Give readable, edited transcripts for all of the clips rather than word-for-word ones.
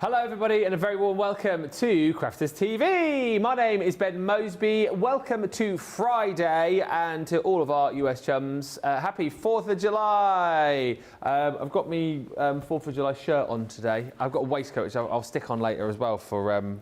Hello everybody and a very warm welcome to Crafters TV. My name is Ben Moseby. Welcome to Friday and to all of our US chums. Happy 4th of July. I've got me 4th of July shirt on today. I've got a waistcoat which I'll stick on later as well for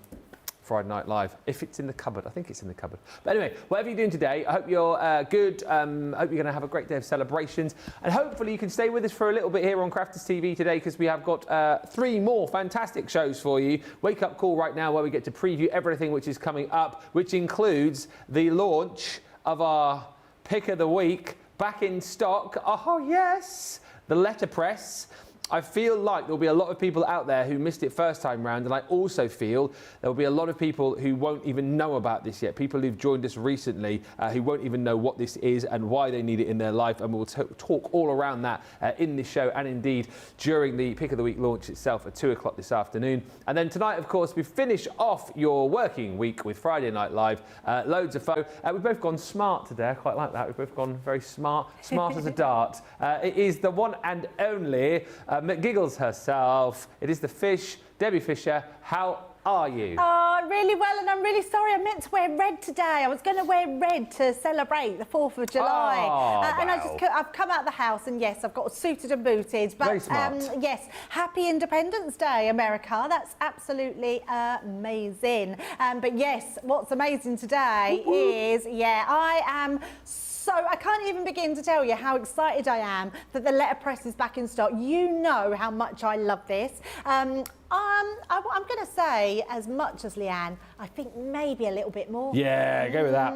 Friday Night Live, if it's in the cupboard. I think it's in the cupboard. But anyway, whatever you're doing today, I hope you're good. I hope you're going to have a great day of celebrations. And hopefully you can stay with us for a little bit here on Crafters TV today, because we have got 3 more fantastic shows for you. Wake Up Call right now, where we get to preview everything which is coming up, which includes the launch of our pick of the week, back in stock. Oh yes, the LetterPress. I feel like there'll be a lot of people out there who missed it first time round, and I also feel there'll be a lot of people who won't even know about this yet, people who've joined us recently who won't even know what this is and why they need it in their life, and we'll talk all around that in this show and indeed during the Pick of the Week launch itself at 2 o'clock this afternoon. And then tonight, of course, we finish off your working week with Friday Night Live. Loads of fun. We've both gone smart today. I quite like that. We've both gone very smart as a dart. It is the one and only McGiggles herself. It is the fish, Debbie Fisher. How are you? Oh, really well, and I'm really sorry. I meant to wear red today. I was going to wear red to celebrate the 4th of July. Oh, and wow. I've come out of the house, and yes, I've got suited and booted. But very smart. yes, happy Independence Day, America. That's absolutely amazing. But yes, what's amazing today is, I am so I can't even begin to tell you how excited I am that the LetterPress is back in stock. You know how much I love this. I'm going to say as much as Leanne. I think maybe a little bit more. Yeah, go with that.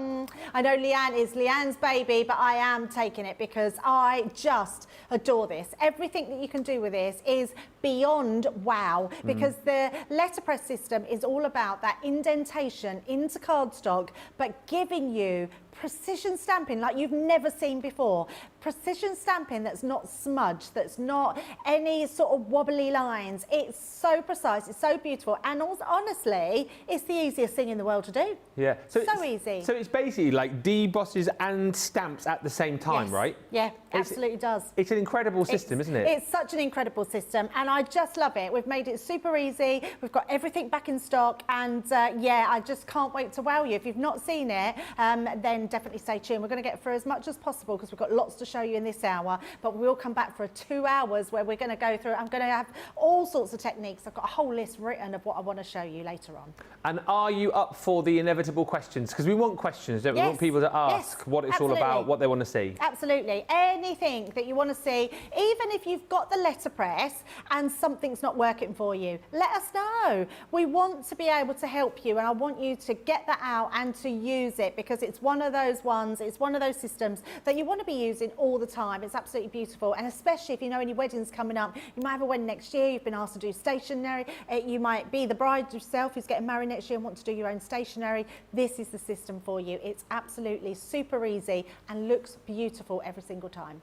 I know Leanne is Leanne's baby, but I am taking it because I just adore this. Everything that you can do with this is beyond wow, because the LetterPress system is all about that indentation into cardstock, but giving you precision stamping like you've never seen before. Precision stamping that's not smudged, that's not any sort of wobbly lines. It's so precise, it's so beautiful, and also, honestly, it's the easiest thing in the world to do. Yeah. So easy. So it's basically like debosses and stamps at the same time, yes. right? Yeah, absolutely does. It's an incredible system, isn't it? It's such an incredible system, and I just love it. We've made it super easy. We've got everything back in stock, and yeah, I just can't wait to wow you. If you've not seen it, then definitely stay tuned. We're going to get through as much as possible because we've got lots to show you in this hour, but we'll come back for 2 hours where we're going to go through. I'm going to have all sorts of techniques. I've got a whole list written of what I want to show you later on. And are you up for the inevitable questions? Because we want questions, don't we? Yes. We want people to ask what it's all about, what they want to see. Absolutely. Anything that you want to see, even if you've got the LetterPress and something's not working for you, let us know. We want to be able to help you, and I want you to get that out and to use it, because it's one of those ones, it's one of those systems that you want to be using all the time. It's absolutely beautiful, and especially if you know any weddings coming up. You might have a wedding next year, you've been asked to do stationery, you might be the bride yourself who's getting married next year and want to do your own stationery. This is the system for you. It's absolutely super easy and looks beautiful every single time.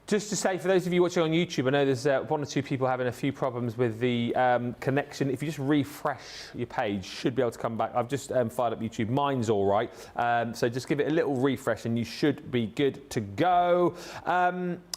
Just to say, for those of you watching on YouTube, I know there's 1 or 2 people having a few problems with the connection. If you just refresh your page, should be able to come back. I've just fired up YouTube. Mine's all right. So just give it a little refresh and you should be good to go.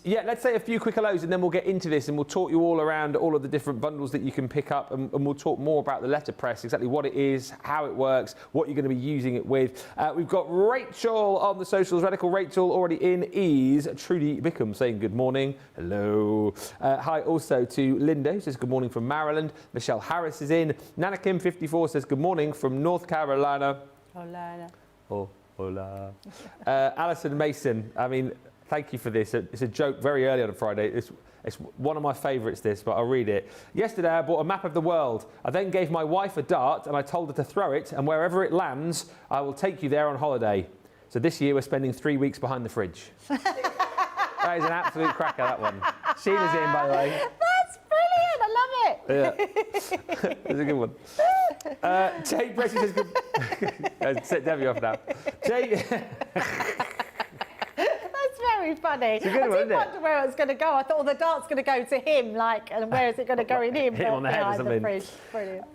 Yeah, let's say a few quick hellos and then we'll get into this and we'll talk you all around all of the different bundles that you can pick up, and we'll talk more about the LetterPress, exactly what it is, how it works, what you're going to be using it with. We've got Rachel on the socials. Radical Rachel already in is Trudy Bickham saying good morning. Hello. Hi also to Linda, who says good morning from Maryland. Michelle Harris is in. Nana Kim 54 says good morning from North Carolina. Hola. Oh, hola. Alison Mason, I mean, thank you for this. It's a joke very early on a Friday. It's one of my favourites, this, but I'll read it. Yesterday, I bought a map of the world. I then gave my wife a dart and I told her to throw it, and wherever it lands, I will take you there on holiday. So this year, we're spending 3 weeks behind the fridge. That is an absolute cracker, that one. Sheena's in, by the way. That's brilliant. I love it. Yeah. That's a good one. Jay Bressy says good... Set Debbie off now. Jay... Very funny. It's a good one, isn't it? I did wonder where it was going to go. I thought, the dart's going to go to him, like, and where is it going to go in him? Hit him on the head or something. Brilliant.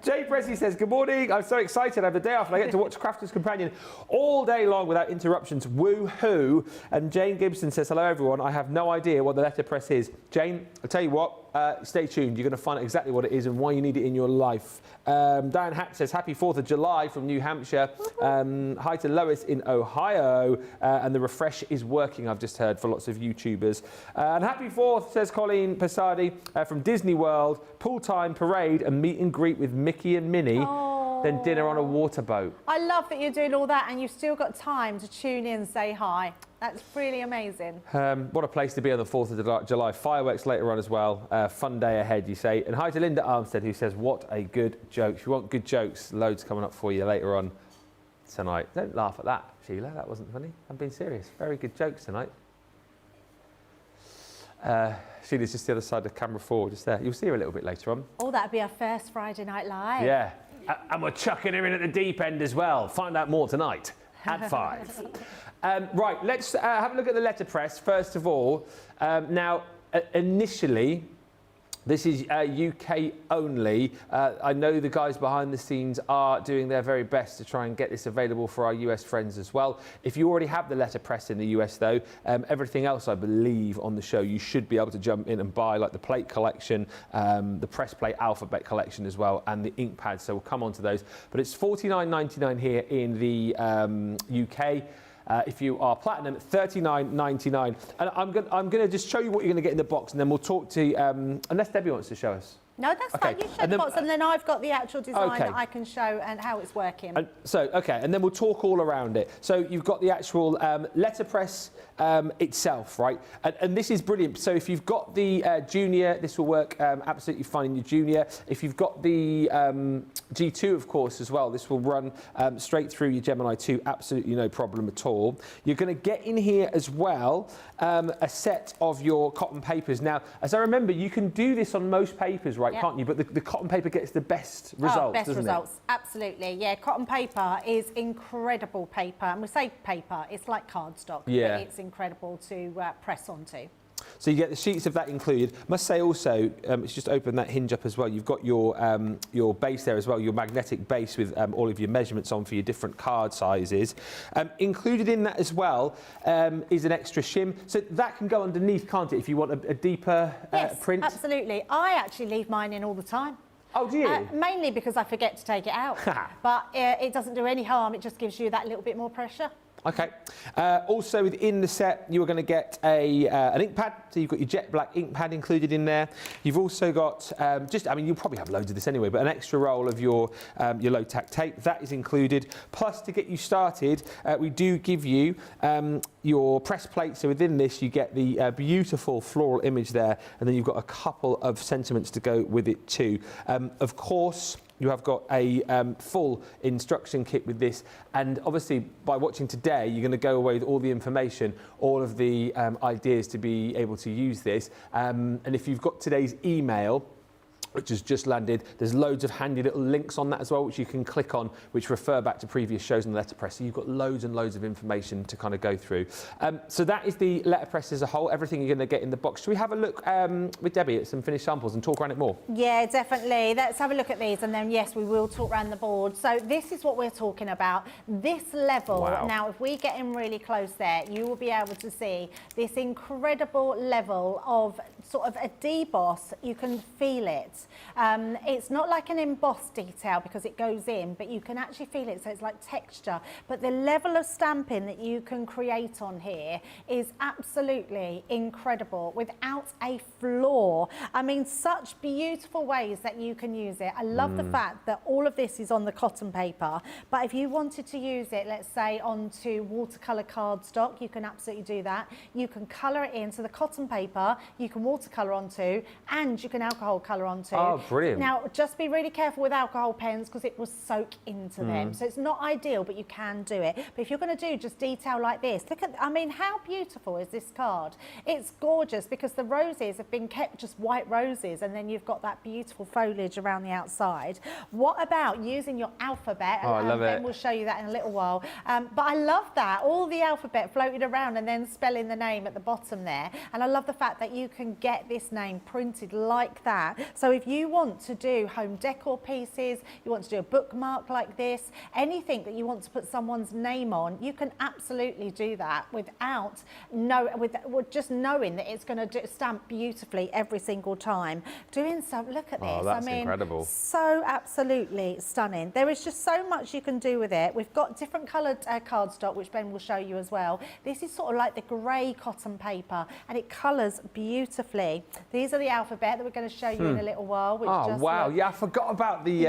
Jay Presley says, good morning. I'm so excited. I have the day off and I get to watch Crafters Companion all day long without interruptions. Woo-hoo. And Jane Gibson says, hello, everyone. I have no idea what the letterpress is. Jane, I'll tell you what. Stay tuned. You're going to find out exactly what it is and why you need it in your life. Diane Hatt says, happy 4th of July from New Hampshire. Hi to Lois in Ohio. And the refresh is working, I've just heard, for lots of YouTubers. And happy 4th, says Colleen Passardi, from Disney World. Pool time, parade and meet and greet with Mickey and Minnie. Then dinner on a water boat. I love that you're doing all that and you've still got time to tune in and say hi. That's really amazing. What a place to be on the 4th of July. Fireworks later on as well. Fun day ahead, you say. And hi to Linda Armstead, who says, what a good joke. If you want good jokes, loads coming up for you later on tonight. Don't laugh at that, Sheila. That wasn't funny. I'm being serious. Very good jokes tonight. Sheila's just the other side of camera 4, just there. You'll see her a little bit later on. Oh, that'd be our first Friday Night Live. Yeah. And we're chucking her in at the deep end as well. Find out more tonight at 5. Right, let's have a look at the letterpress first of all. Now, initially, this is UK only. I know the guys behind the scenes are doing their very best to try and get this available for our US friends as well. If you already have the letterpress in the US though, everything else I believe on the show you should be able to jump in and buy, like the plate collection, the press plate alphabet collection as well, and the ink pads. So we'll come on to those. But it's $49.99 here in the UK. If you are platinum, $39.99. And I'm going to just show you what you're going to get in the box, and then we'll talk to, unless Debbie wants to show us. No, that's fine. You show the box, and then I've got the actual design that I can show and how it's working. And and then we'll talk all around it. So you've got the actual letterpress itself, right? And this is brilliant. So if you've got the Junior, this will work absolutely fine in your Junior. If you've got the G2, of course, as well, this will run straight through your Gemini 2, absolutely no problem at all. You're going to get in here as well a set of your cotton papers. Now, as I remember, you can do this on most papers, right, can't you? But the cotton paper gets the best results, best doesn't results, it? absolutely. Yeah, cotton paper is incredible paper. And we say paper, it's like cardstock. Yeah. But it's incredible to press onto. So you get the sheets of that included. Must say also, it's just open that hinge up as well. You've got your base there as well, your magnetic base with all of your measurements on for your different card sizes. Included in that as well is an extra shim. So that can go underneath, can't it, if you want a deeper print? Yes, absolutely. I actually leave mine in all the time. Oh, do you? Mainly because I forget to take it out. But it doesn't do any harm. It just gives you that little bit more pressure. Okay. Also within the set, you are going to get an ink pad. So you've got your jet black ink pad included in there. You've also got you'll probably have loads of this anyway, but an extra roll of your low tack tape. That is included. Plus, to get you started, we do give you your press plate. So within this, you get the beautiful floral image there, and then you've got a couple of sentiments to go with it too. Of course, you have got a full instruction kit with this, and obviously by watching today you're going to go away with all the information, all of the ideas to be able to use this, and if you've got today's email, which has just landed, there's loads of handy little links on that as well, which you can click on, which refer back to previous shows on the letterpress. So you've got loads and loads of information to kind of go through. So that is the letterpress as a whole, everything you're going to get in the box. Should we have a look with Debbie at some finished samples and talk around it more? Yeah, definitely. Let's have a look at these, and then, yes, we will talk around the board. So this is what we're talking about. This level, now, if we get in really close there, you will be able to see this incredible level of sort of a deboss. You can feel it. It's not like an embossed detail because it goes in, but you can actually feel it, so it's like texture. But the level of stamping that you can create on here is absolutely incredible, without a flaw. I mean, such beautiful ways that you can use it. I love the fact that all of this is on the cotton paper, but if you wanted to use it, let's say, onto watercolour cardstock, you can absolutely do that. You can colour it in, so the cotton paper you can watercolour onto, and you can alcohol colour onto. Oh, brilliant. Now, just be really careful with alcohol pens because it will soak into them. So it's not ideal, but you can do it. But if you're going to do just detail like this, look at, I mean, how beautiful is this card? It's gorgeous because the roses have been kept just white roses, and then you've got that beautiful foliage around the outside. What about using your alphabet? Oh, I love it. And we'll show you that in a little while. But I love that, all the alphabet floated around and then spelling the name at the bottom there. And I love the fact that you can get this name printed like that. So if if you want to do home decor pieces, you want to do a bookmark like this, anything that you want to put someone's name on, you can absolutely do that without just knowing that it's going to stamp beautifully every single time. Doing so, look at this. Oh, that's incredible. So absolutely stunning. There is just so much you can do with it. We've got different coloured cardstock, which Ben will show you as well. This is sort of like the grey cotton paper, and it colours beautifully. These are the alphabet that we're going to show you in a little while. Which wow, yeah, I forgot about the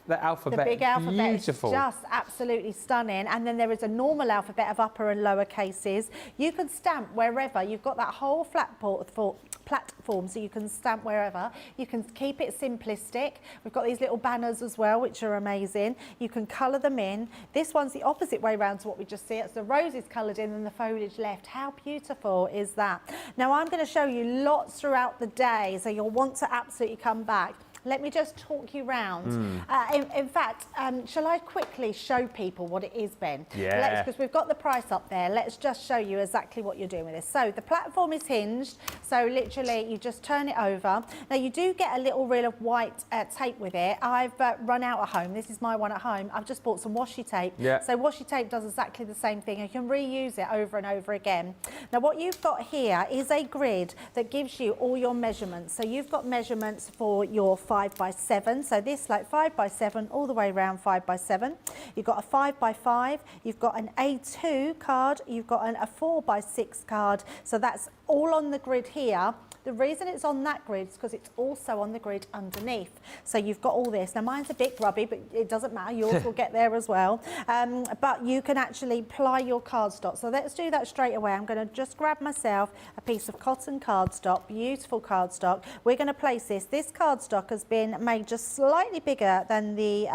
alphabet. The big alphabet Beautiful. is just absolutely stunning. And then there is a normal alphabet of upper and lower cases. You can stamp wherever. You've got that whole platform, so you can stamp wherever. You can keep it simplistic. We've got these little banners as well, which are amazing. You can colour them in. This one's the opposite way around to what we just see. It's the roses coloured in and the foliage left. How beautiful is that? Now I'm going to show you lots throughout the day, so you'll want to absolutely come back. Let me just talk you round. In fact, shall I quickly show people what it is, Ben? Yeah. Because we've got the price up there. Let's just show you exactly what you're doing with this. So the platform is hinged. So literally you just turn it over. Now you do get a little reel of white tape with it. I've run out at home. This is my one at home. I've just bought some washi tape. Yeah. So washi tape does exactly the same thing. You can reuse it over and over again. Now what you've got here is a grid that gives you all your measurements. So you've got measurements for your 5x7, so this like 5x7 all the way around 5x7. You've got a 5x5, you've got an A2 card, you've got a 4x6 card, so that's all on the grid here. The reason it's on that grid is because it's also on the grid underneath. So you've got all this. Now mine's a bit grubby, but it doesn't matter. Yours will get there as well. But you can actually ply your cardstock. So let's do that straight away. I'm going to just grab myself a piece of cotton cardstock, beautiful cardstock. We're going to place this. This cardstock has been made just slightly bigger than the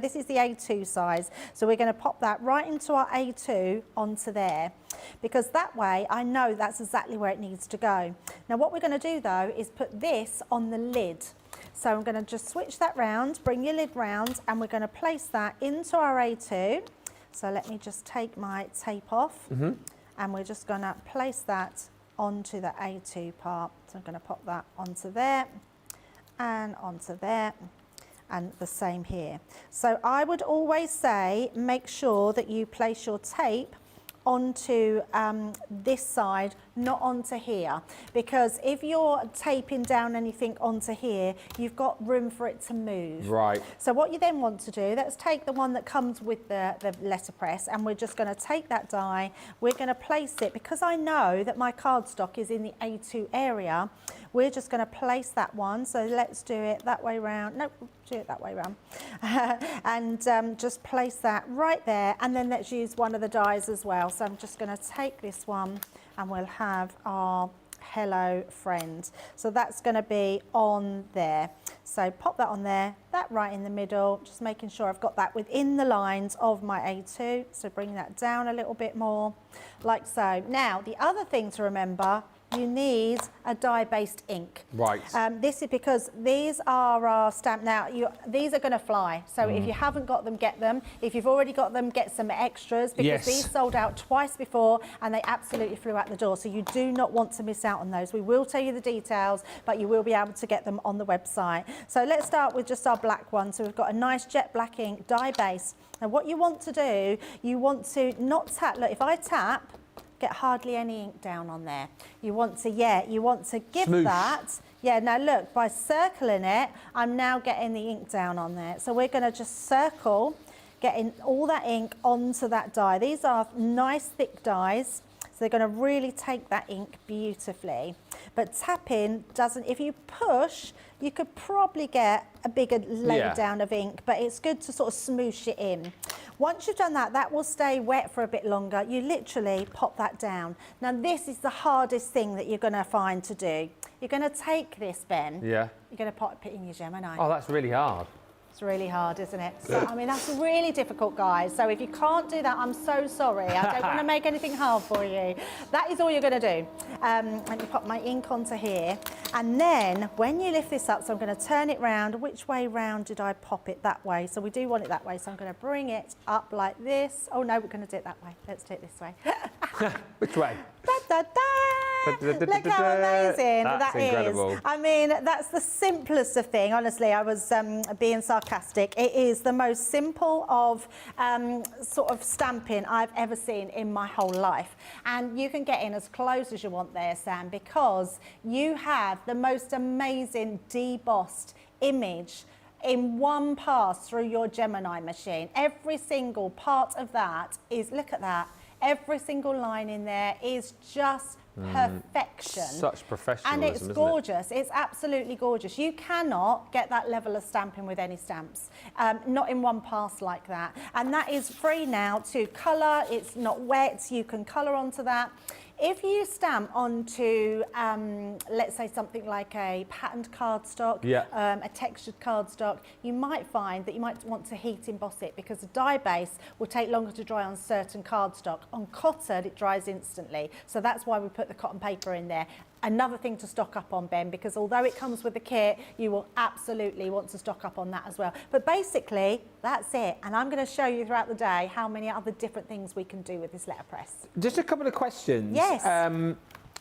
this is the A2 size. So we're going to pop that right into our A2 onto there, because that way I know that's exactly where it needs to go. Now what we're going to do though is put this on the lid. So I'm going to just switch that round, bring your lid round, and we're going to place that into our A2. So let me just take my tape off, and we're just going to place that onto the A2 part. So I'm going to pop that onto there and onto there, and the same here. So I would always say make sure that you place your tape onto this side, not onto here, because if you're taping down anything onto here, you've got room for it to move. Right. So what you then want to do, let's take the one that comes with the letterpress, and we're just going to take that die, we're going to place it, because I know that my cardstock is in the A2 area, we're just going to place that one. So let's do it that way round. Nope, do it that way round. And just place that right there. And then let's use one of the dies as well. So I'm just going to take this one, and we'll have our hello friend. So that's going to be on there. So pop that on there, that right in the middle, just making sure I've got that within the lines of my A2. So bring that down a little bit more, like so. Now, the other thing to remember, you need a dye-based ink. Right. This is because these are our stamp. Now, these are going to fly. So if you haven't got them, get them. If you've already got them, get some extras, because these sold out twice before and they absolutely flew out the door. So you do not want to miss out on those. We will tell you the details, but you will be able to get them on the website. So let's start with just our black one. So we've got a nice jet black ink, dye base. Now what you want to do, you want to not tap. Look, if I tap, get hardly any ink down on there. You want to, give Smoosh. that. Yeah, now look, by circling it, I'm now getting the ink down on there. So we're going to just circle, getting all that ink onto that die. These are nice thick dies, so they're going to really take that ink beautifully. But tapping doesn't, if you push, you could probably get a bigger layer down of ink, but it's good to sort of smoosh it in. Once you've done that, that will stay wet for a bit longer. You literally pop that down. Now this is the hardest thing that you're going to find to do. You're going to take this, Ben. Yeah. You're going to pop it in your Gemini. Oh, that's really hard. It's really hard, isn't it? So, I mean, that's really difficult, guys. So if you can't do that, I'm so sorry. I don't want to make anything hard for you. That is all you're going to do. Let me pop my ink onto here. And then when you lift this up, so I'm going to turn it round. Which way round did I pop it? That way. So we do want it that way. So I'm going to bring it up like this. Oh, no, we're going to do it that way. Let's do it this way. Which way? Da, da, da. Look how amazing That's that is. incredible. I mean, that's the simplest of thing. Honestly, I was being sarcastic. It is the most simple of sort of stamping I've ever seen in my whole life. And you can get in as close as you want there, Sam, because you have the most amazing debossed image in one pass through your Gemini machine. Every single part of that is, look at that. Every single line in there is just perfection. Such professionalism, and it's isn't gorgeous. It's absolutely gorgeous. You cannot get that level of stamping with any stamps, not in one pass like that. And that is free now to colour. It's not wet. You can colour onto that. If you stamp onto, let's say something like a patterned cardstock, a textured cardstock, you might find that you might want to heat emboss it because the dye base will take longer to dry on certain cardstock. On cotton, it dries instantly. So that's why we put the cotton paper in there. Another thing to stock up on, Ben, because although it comes with the kit, you will absolutely want to stock up on that as well. But basically, that's it. And I'm going to show you throughout the day how many other different things we can do with this letterpress. Just a couple of questions. Yes. And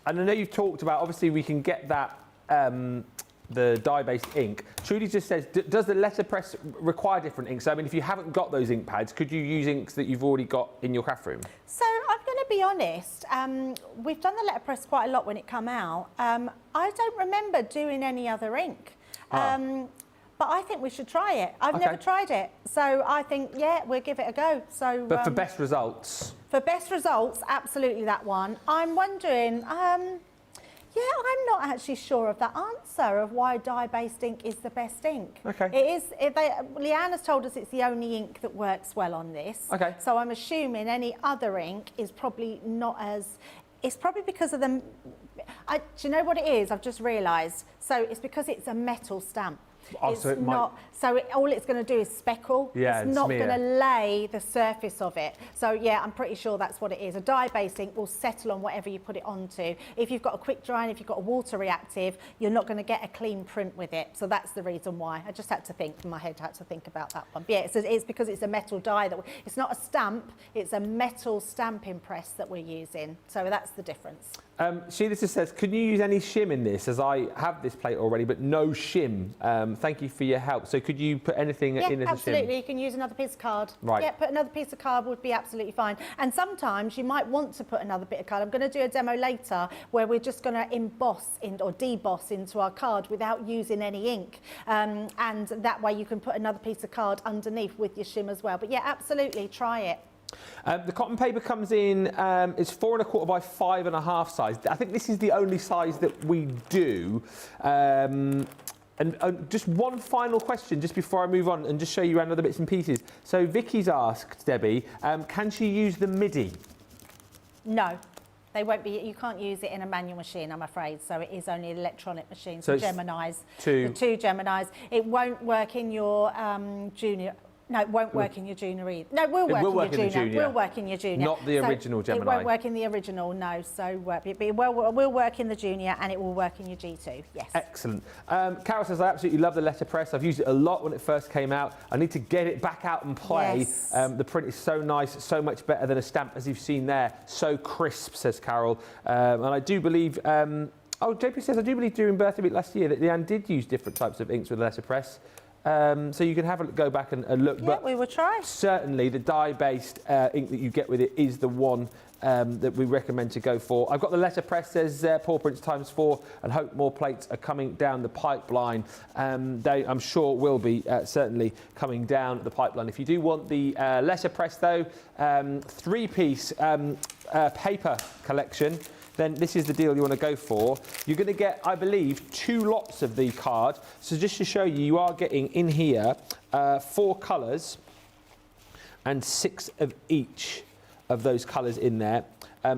I know you've talked about, obviously, we can get that, the dye-based ink. Trudy just says, does the letterpress require different inks? So, I mean, if you haven't got those ink pads, could you use inks that you've already got in your craft room? So I'm going to be honest, we've done the letterpress quite a lot when it came out. I don't remember doing any other ink. But I think we should try it. I've never tried it. So I think, yeah, we'll give it a go. So, but for best results? For best results, absolutely that one. I'm wondering, yeah, I'm not actually sure of that answer of why dye-based ink is the best ink. Okay. It is. Leanne has told us it's the only ink that works well on this. Okay. So I'm assuming any other ink is probably not as. It's probably because of the. Do you know what it is? I've just realised. So it's because it's a metal stamp. Oh, it's so it not. So all it's going to do is speckle. Yeah, it's not going to lay the surface of it. So yeah, I'm pretty sure that's what it is. A dye-based ink will settle on whatever you put it onto. If you've got a quick dry and if you've got a water reactive, you're not going to get a clean print with it. So that's the reason why. I just had to think. My head had to think about that one. But yeah, it's because it's a metal dye that it's not a stamp. It's a metal stamping press that we're using. So that's the difference. Sheila just says, can you use any shim in this? As I have this plate already, but no shim. Thank you for your help. So could you put anything in as a shim? Absolutely. You can use another piece of card. Right. Yeah, put another piece of card would be absolutely fine. And sometimes you might want to put another bit of card. I'm going to do a demo later where we're just going to emboss or deboss into our card without using any ink. And that way you can put another piece of card underneath with your shim as well. But yeah, absolutely, try it. The cotton paper comes in, it's 4 1/4 by 5 1/2 size. I think this is the only size that we do. And just one final question, just before I move on and just show you around other bits and pieces. So Vicky's asked, Debbie, can she use the MIDI? No. They won't be. You can't use it in a manual machine, I'm afraid. So it is only an electronic machine. So Geminis, the two Geminis. It won't work in your junior. No, it won't work in your junior either. No, it will work in your junior. Will work in your junior. Not the original Gemini. It won't work in the original, no. So it will work in the junior and it will work in your G2, yes. Excellent. Carol says, I absolutely love the letterpress. I've used it a lot when it first came out. I need to get it back out and play. Yes. The print is so nice, so much better than a stamp, as you've seen there. So crisp, says Carol. And I do believe... oh, JP says, I do believe during birthday week last year that Leanne did use different types of inks with the letterpress. So you can have a go back and look. Yeah, but we will try. Certainly the dye-based ink that you get with it is the one that we recommend to go for. I've got the letterpress, says Paw Prints ×4, and hope more plates are coming down the pipeline. They, I'm sure, will be certainly coming down the pipeline. If you do want the letterpress, though, 3-piece paper collection, then this is the deal you want to go for. You're going to get, I believe, 2 lots of the card. So just to show you, you are getting in here 4 colours and 6 of each of those colours in there.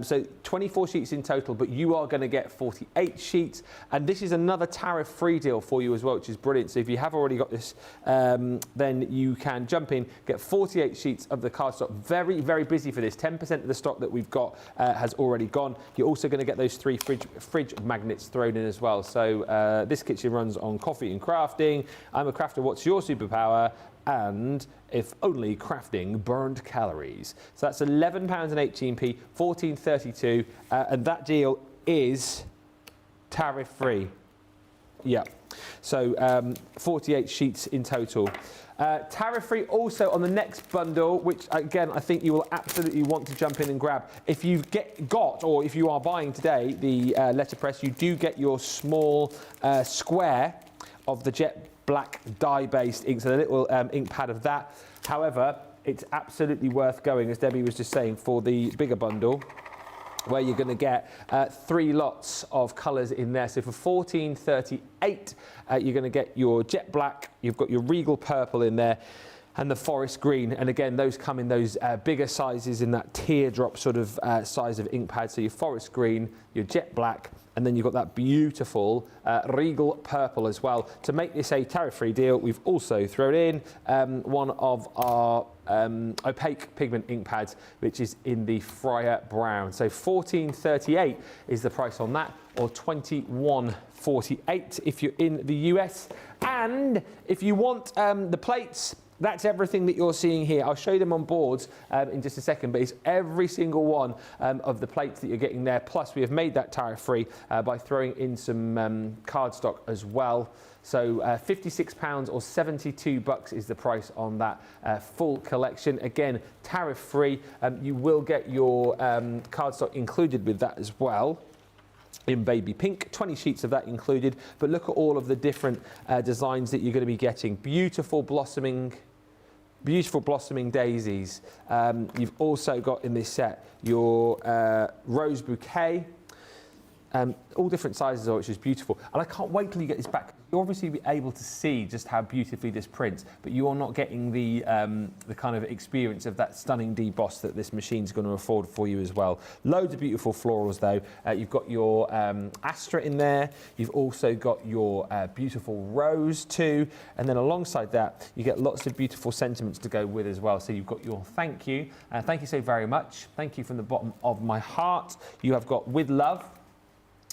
So 24 sheets in total, but you are going to get 48 sheets. And this is another tariff-free deal for you as well, which is brilliant. So if you have already got this, then you can jump in, get 48 sheets of the cardstock. Very, very busy for this. 10% of the stock that we've got has already gone. You're also going to get those 3 fridge magnets thrown in as well. So this kitchen runs on coffee and crafting. I'm a crafter. What's your superpower? And if only crafting burned calories. So that's £11.18p, 14 13.32, and that deal is tariff-free. Yeah, so 48 sheets in total. Tariff-free also on the next bundle, which again I think you will absolutely want to jump in and grab. If you've or if you are buying today the letterpress, you do get your small square of the jet black dye-based ink, so the little ink pad of that. However, it's absolutely worth going, as Debbie was just saying, for the bigger bundle, where you're going to get 3 lots of colours in there. So for $14.38, you're going to get your jet black, you've got your regal purple in there, and the forest green. And again, those come in those bigger sizes, in that teardrop sort of size of ink pad. So your forest green, your jet black, and then you've got that beautiful regal purple as well. To make this a tariff-free deal, we've also thrown in one of our opaque pigment ink pads, which is in the Friar Brown. So $14.38 is the price on that, or $21.48 if you're in the US. And if you want the plates, that's everything that you're seeing here. I'll show you them on boards in just a second, but it's every single one of the plates that you're getting there. Plus, we have made that tariff-free by throwing in some cardstock as well. So £56 or $72 is the price on that full collection. Again, tariff-free. You will get your cardstock included with that as well, in baby pink, 20 sheets of that included. But look at all of the different designs that you're going to be getting. Beautiful blossoming daisies. You've also got in this set your rose bouquet, all different sizes, which is beautiful. And I can't wait till you get this back. You'll obviously be able to see just how beautifully this prints, but you're not getting the kind of experience of that stunning deboss that this machine's going to afford for you as well. Loads of beautiful florals though. You've got your Astra in there. You've also got your beautiful rose too. And then alongside that, you get lots of beautiful sentiments to go with as well. So you've got your thank you. Thank you so very much. Thank you from the bottom of my heart. You have got with love.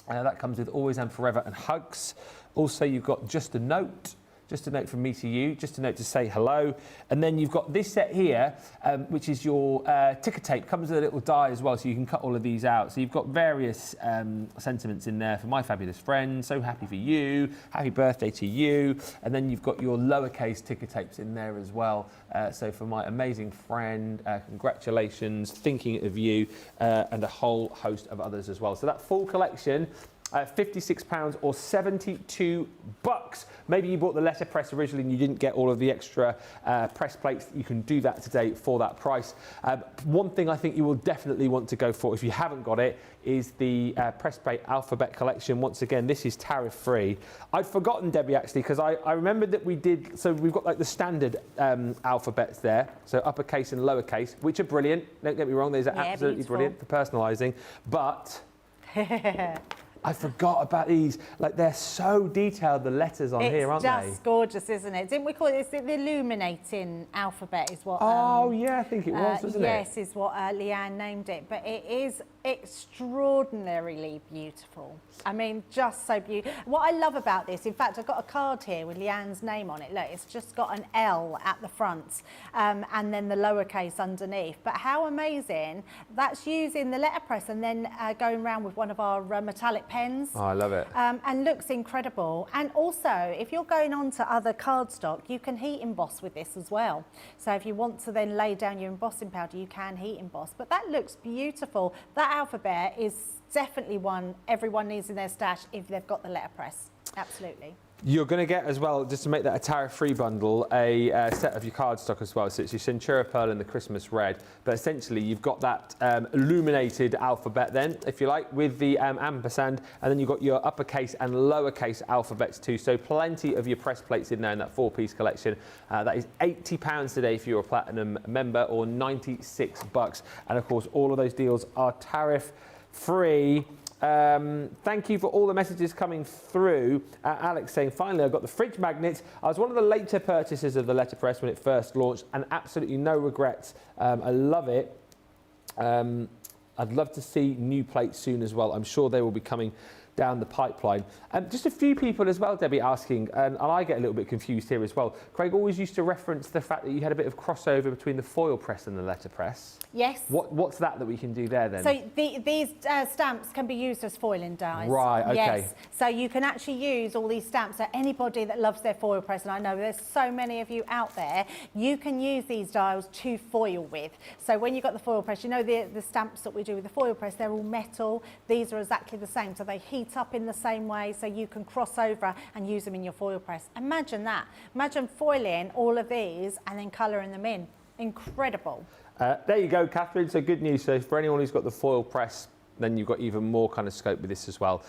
That comes with always and forever and hugs. Also, you've got just a note from me to you, just a note to say hello. And then you've got this set here, which is your ticker tape. Comes with a little die as well, so you can cut all of these out. So you've got various sentiments in there. For my fabulous friend, so happy for you, happy birthday to you. And then you've got your lowercase ticker tapes in there as well. So for my amazing friend, congratulations, thinking of you, and a whole host of others as well. So that full collection, £56 or $72. Maybe you bought the letterpress originally and you didn't get all of the extra press plates. You can do that today for that price. One thing I think you will definitely want to go for, if you haven't got it, is the press plate alphabet collection. Once again, this is tariff-free. I'd forgotten, Debbie, actually, because I remembered that we did, so we've got like the standard alphabets there, so uppercase and lowercase, which are brilliant. Don't get me wrong, these are absolutely brilliant for personalising, but I forgot about these. Like, they're so detailed, the letters on here, aren't they? It's just gorgeous, isn't it? Didn't we call it, it's the illuminating alphabet is what... Oh, yeah, I think it was, wasn't it? Yes, is what Leanne named it. But it is extraordinarily beautiful. I mean, just so beautiful. What I love about this, in fact, I've got a card here with Leanne's name on it. Look, it's just got an L at the front and then the lowercase underneath. But how amazing. That's using the letterpress and then going around with one of our metallic pens. Oh, I love it. And looks incredible. And also, if you're going on to other cardstock, you can heat emboss with this as well. So if you want to then lay down your embossing powder, you can heat emboss. But that looks beautiful. That alphabet is definitely one everyone needs in their stash if they've got the letterpress. Absolutely. You're going to get as well, just to make that a tariff-free bundle, a set of your cardstock as well. So it's your Centura Pearl and the Christmas Red. But essentially, you've got that illuminated alphabet then, if you like, with the ampersand. And then you've got your uppercase and lowercase alphabets too. So plenty of your press plates in there in that 4-piece collection. That is £80 today if you're a Platinum member, or $96. And of course, all of those deals are tariff-free. Thank you for all the messages coming through. Alex saying, finally, I got the fridge magnets. I was one of the later purchasers of the letterpress when it first launched, and absolutely no regrets. I love it. I'd love to see new plates soon as well. I'm sure they will be coming down the pipeline. Just a few people as well, Debbie, asking, and I get a little bit confused here as well. Craig always used to reference the fact that you had a bit of crossover between the foil press and the letterpress. Yes. What's that we can do there then? So these stamps can be used as foiling dies. Right, okay. Yes. So you can actually use all these stamps. So anybody that loves their foil press, and I know there's so many of you out there, you can use these dials to foil with. So when you've got the foil press, you know the stamps that we do with the foil press, they're all metal. These are exactly the same. So they heat up in the same way, so you can cross over and use them in your foil press. Imagine that. Imagine foiling all of these and then colouring them in. Incredible. There you go, Catherine. So good news. So for anyone who's got the foil press, then you've got even more kind of scope with this as well.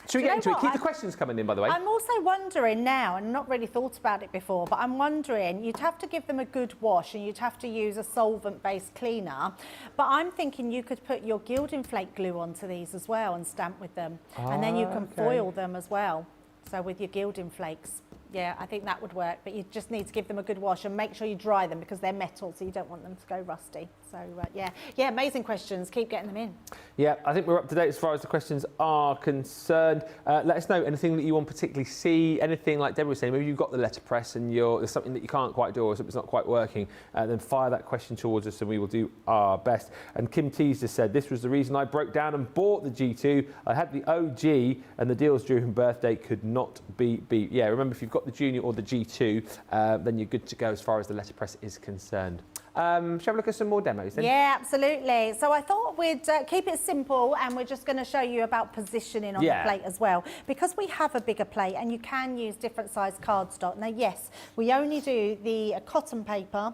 Should we get into it? Keep the questions coming in, by the way. I'm also wondering now, and not really thought about it before, but I'm wondering, you'd have to give them a good wash and you'd have to use a solvent-based cleaner. But I'm thinking you could put your gilding flake glue onto these as well and stamp with them. And then you can foil them as well. So with your gilding flakes. Yeah, I think that would work, but you just need to give them a good wash and make sure you dry them because they're metal, so you don't want them to go rusty. So yeah, amazing questions. Keep getting them in. Yeah, I think we're up to date as far as the questions are concerned. Let us know anything that you want particularly see, anything like Deborah was saying, maybe you've got the letterpress and there's something that you can't quite do or something's not quite working, then fire that question towards us and we will do our best. And Kim Tees just said, this was the reason I broke down and bought the G2. I had the OG and the deals during birthday could not be beat. Yeah, remember if you've got the Junior or the G2, then you're good to go as far as the letterpress is concerned. Shall we look at some more demos then? Yeah, absolutely. So I thought we'd keep it simple and we're just going to show you about positioning on the plate as well. Because we have a bigger plate and you can use different size cardstock. Now, yes, we only do the cotton paper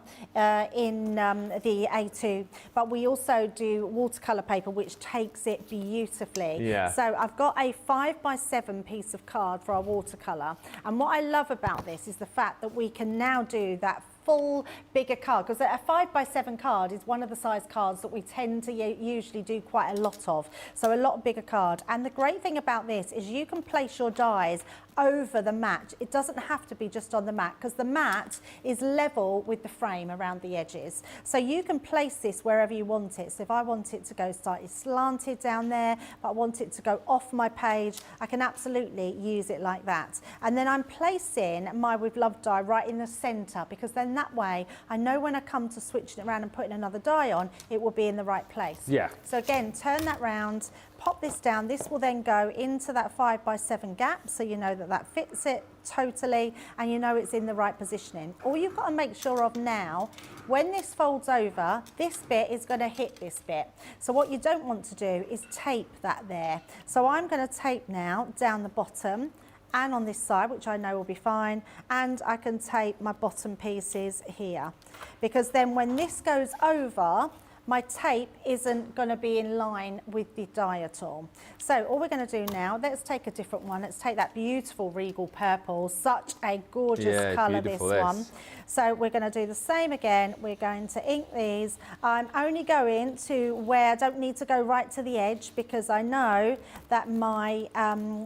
in the A2, but we also do watercolour paper, which takes it beautifully. Yeah. So I've got a 5x7 piece of card for our watercolour. And what I love about this is the fact that we can now do that full bigger card, because a 5x7 card is one of the size cards that we tend to usually do quite a lot of, so a lot bigger card. And the great thing about this is you can place your dies over the mat. It doesn't have to be just on the mat because the mat is level with the frame around the edges, so you can place this wherever you want it. So if I want it to go slightly slanted down there, but I want it to go off my page, I can absolutely use it like that. And then I'm placing my With Love die right in the center, because then that way I know when I come to switching it around and putting another die on, it will be in the right place. Yeah. So again, turn that round, pop this down. This will then go into that 5x7 gap, so you know that that fits it totally and you know it's in the right positioning. All you've got to make sure of now, when this folds over, this bit is going to hit this bit. So what you don't want to do is tape that there. So I'm going to tape now down the bottom and on this side, which I know will be fine, and I can tape my bottom pieces here, because then when this goes over, my tape isn't going to be in line with the die at all. So all we're going to do now, let's take a different one. Let's take that beautiful regal purple. Such a gorgeous colour, this one. So we're going to do the same again. We're going to ink these. I'm only going to where I don't need to go right to the edge, because I know that my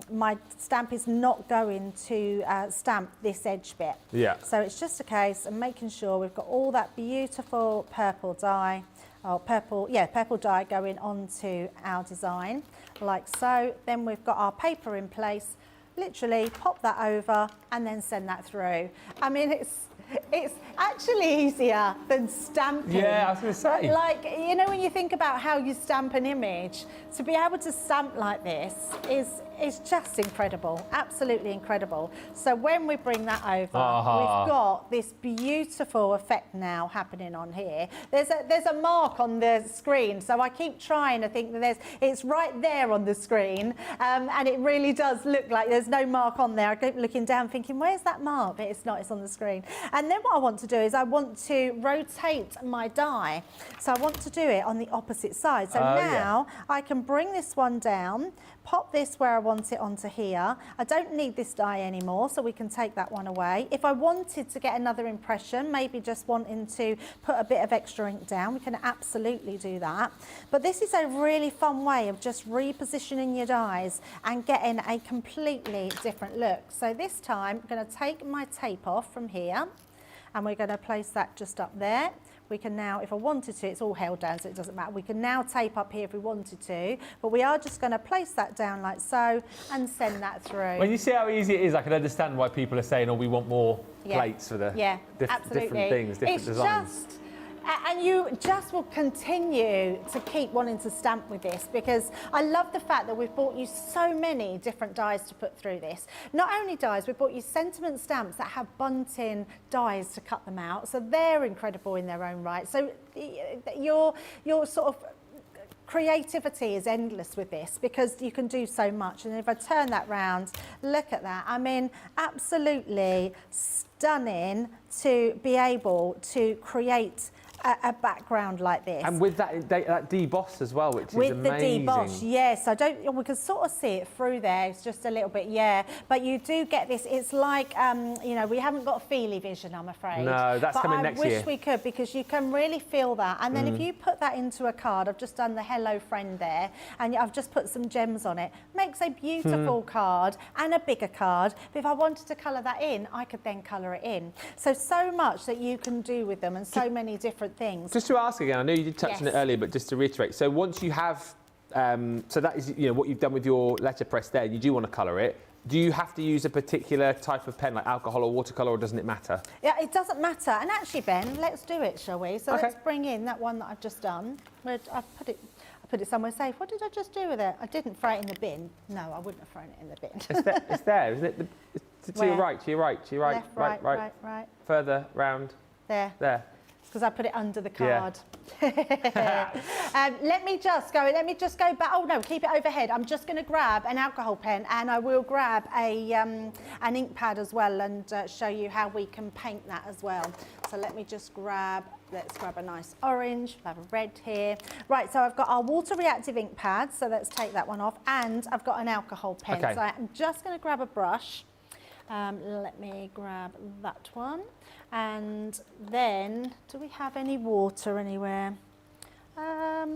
my stamp is not going to stamp this edge bit. Yeah. So it's just a case of making sure we've got all that beautiful purple dye. Oh, purple dye going onto our design, like so. Then we've got our paper in place. Literally pop that over and then send that through. I mean, it's actually easier than stamping. Yeah, I was going to say. Like, you know, when you think about how you stamp an image, to be able to stamp like this is just incredible, absolutely incredible. So when we bring that over, we've got this beautiful effect now happening on here. There's a mark on the screen, so I keep trying to think that it's right there on the screen, and it really does look like there's no mark on there. I keep looking down thinking, where's that mark? But it's not, it's on the screen. And then what I want to do is I want to rotate my die. So I want to do it on the opposite side. So now I can bring this one down, pop this where I want it onto here. I don't need this die anymore, so we can take that one away. If I wanted to get another impression, maybe just wanting to put a bit of extra ink down, we can absolutely do that. But this is a really fun way of just repositioning your dies and getting a completely different look. So this time I'm going to take my tape off from here, and we're going to place that just up there. we can now, if I wanted to, it's all held down so it doesn't matter. We can now tape up here if we wanted to, but we are just going to place that down like so and send that through. When you see how easy it is, I can understand why people are saying, oh, we want more plates for the different things, different designs. And you just will continue to keep wanting to stamp with this, because I love the fact that we've bought you so many different dies to put through this. Not only dies, we've bought you sentiment stamps that have bunting dies to cut them out, so they're incredible in their own right. So your sort of creativity is endless with this, because you can do so much. And if I turn that round, look at that. I mean, absolutely stunning to be able to create a background like this. And with that deboss as well, which is amazing. With the deboss, yes. We can sort of see it through there. It's just a little bit, but you do get this. It's like, you know, we haven't got Feely vision, I'm afraid. No, that's coming next year. I wish we could, because you can really feel that. And then if you put that into a card, I've just done the hello friend there, and I've just put some gems on it. Makes a beautiful card and a bigger card. But if I wanted to colour that in, I could then colour it in. So much that you can do with them, and so many different things. Just to ask again, I know you did touch on it earlier, but just to reiterate, so once you have, so that is, you know, what you've done with your letterpress there, you do want to colour it. Do you have to use a particular type of pen, like alcohol or watercolour, or doesn't it matter? Yeah, it doesn't matter. And actually, Ben, let's do it, shall we? So let's bring in that one that I've just done. I put it somewhere safe. What did I just do with it? I didn't throw it in the bin. No, I wouldn't have thrown it in the bin. It's there, isn't it? To your right, to your right, to your right. Left, right. Further round. There. Because I put it under the card. Let me just go back. Oh no, keep it overhead. I'm just going to grab an alcohol pen, and I will grab an ink pad as well, and show you how we can paint that as well. So let me just let's grab a nice orange. We'll have a red here. Right, so I've got our water reactive ink pad, so let's take that one off, and I've got an alcohol pen. So I'm just going to grab a brush. Let me grab that one. And then, do we have any water anywhere? I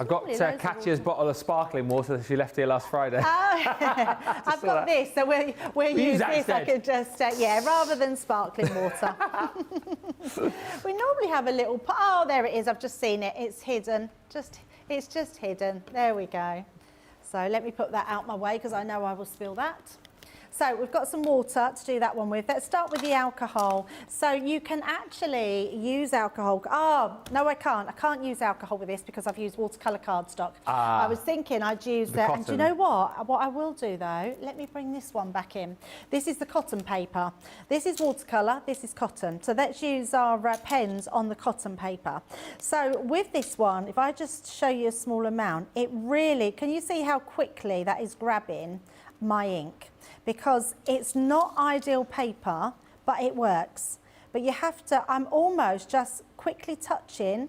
got Katya's bottle of sparkling water that she left here last Friday. I've got this, so we'll use this. Instead. I could just, rather than sparkling water. We normally have a little, oh, there it is, I've just seen it. It's hidden, it's just hidden. There we go. So let me put that out my way, because I know I will spill that. So we've got some water to do that one with. Let's start with the alcohol. So you can actually use alcohol. Oh, no, I can't. I can't use alcohol with this because I've used watercolour cardstock. I was thinking I'd use that. And do you know what? What I will do, though, let me bring this one back in. This is the cotton paper. This is watercolour. This is cotton. So let's use our pens on the cotton paper. So with this one, if I just show you a small amount, it really, can you see how quickly that is grabbing my ink? Because it's not ideal paper, but it works. But you have to, I'm almost just quickly touching.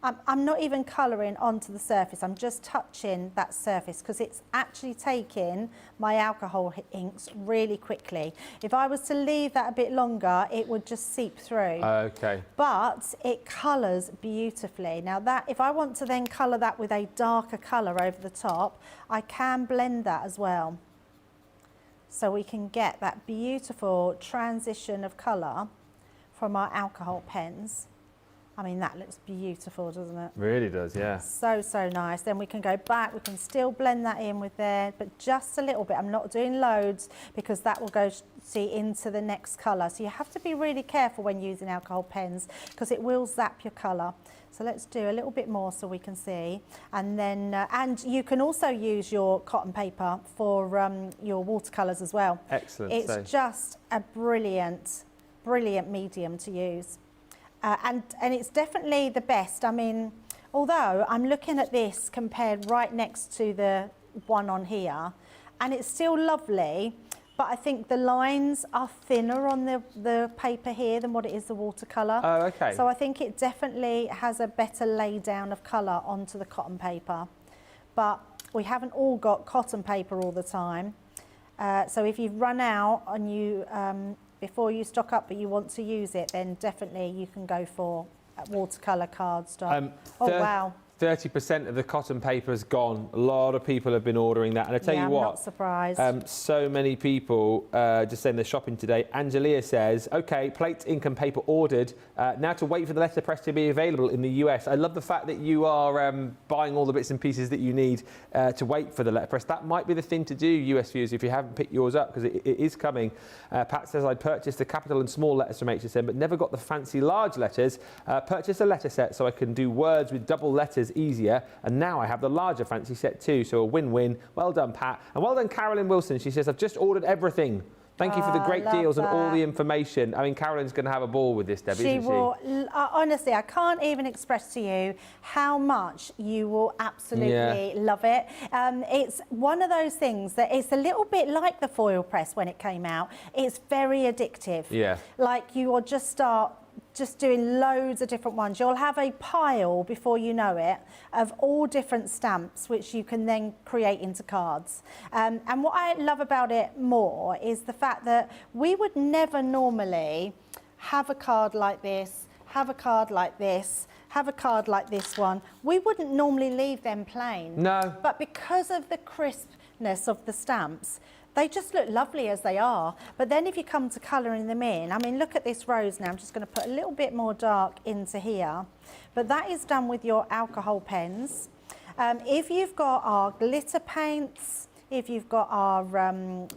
I'm not even colouring onto the surface. I'm just touching that surface, because it's actually taking my alcohol inks really quickly. If I was to leave that a bit longer, it would just seep through. Okay. But it colours beautifully. Now that, if I want to then colour that with a darker colour over the top, I can blend that as well. So we can get that beautiful transition of colour from our alcohol pens. I mean, that looks beautiful, doesn't it? Really does, yeah. So nice. Then we can go back, we can still blend that in with there, but just a little bit. I'm not doing loads, because that will go, see, into the next colour. So you have to be really careful when using alcohol pens, because it will zap your colour. So let's do a little bit more so we can see. And then, and you can also use your cotton paper for your watercolours as well. Excellent. It's just a brilliant medium to use. And it's definitely the best. I mean, although I'm looking at this compared right next to the one on here, and it's still lovely, but I think the lines are thinner on the paper here than what it is the watercolour. Oh, okay. So I think it definitely has a better lay down of colour onto the cotton paper. But we haven't all got cotton paper all the time. So if you've run out and you, before you stock up but you want to use it, then definitely you can go for watercolour cardstock. Oh, wow. 30% of the cotton paper is gone. A lot of people have been ordering that. And I tell you what, I'm not surprised. so many people just saying they're shopping today. Angelia says, okay, plates, ink and paper ordered. Now to wait for the letterpress to be available in the US. I love the fact that you are buying all the bits and pieces that you need to wait for the letterpress. That might be the thing to do, US viewers, if you haven't picked yours up, because it is coming. Pat says, I purchased the capital and small letters from HSN, but never got the fancy large letters. Purchased a letter set so I can do words with double letters easier, and now I have the larger fancy set too, so a win-win. Well done, Pat, and well done, Carolyn Wilson. She says, I've just ordered everything. Thank you for the great deals and all the information. I mean, Carolyn's going to have a ball with this, Debbie, isn't she? Will. Honestly, I can't even express to you how much you will absolutely love it. It's one of those things that it's a little bit like the foil press when it came out. It's very addictive. Yeah. Like you will just start doing loads of different ones. You'll have a pile before you know it of all different stamps which you can then create into cards. And what I love about it more is the fact that we would never normally have a card like this, have a card like this, have a card like this one. We wouldn't normally leave them plain. No. But because of the crispness of the stamps, they just look lovely as they are. But then if you come to colouring them in, I mean, look at this rose now. I'm just going to put a little bit more dark into here. But that is done with your alcohol pens. If you've got our glitter paints, if you've got our